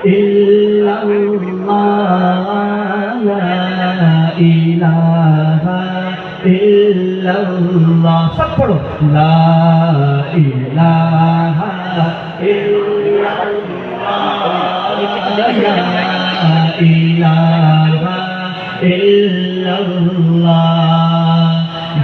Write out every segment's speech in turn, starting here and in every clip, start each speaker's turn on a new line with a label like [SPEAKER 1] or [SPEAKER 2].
[SPEAKER 1] ইল্লাল্লাহ লা ইলাহা ইল্লাল্লাহ সব পড়ো লা ইলাহা ইল্লাল্লাহ লা ইলাহা ইল্লাল্লাহ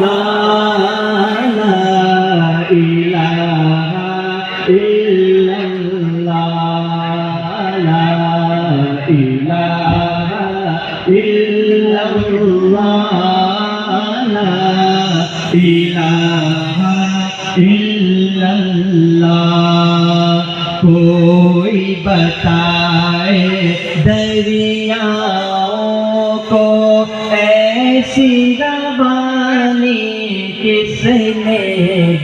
[SPEAKER 1] لا لا إله إلا الله لا إله إلا الله لا إله إلا الله کوئی بتائے دریاؤں کو ایسی روانی کس نے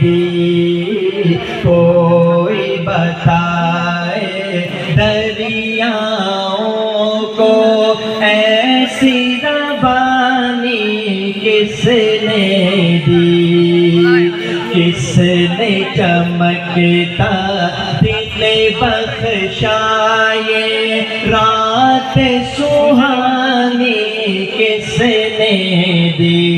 [SPEAKER 1] دی کوئی بتائے دریاؤں کو ایسی روانی کس نے دی کس نے چمکتا دل بخشائے رات سہانی کس نے دی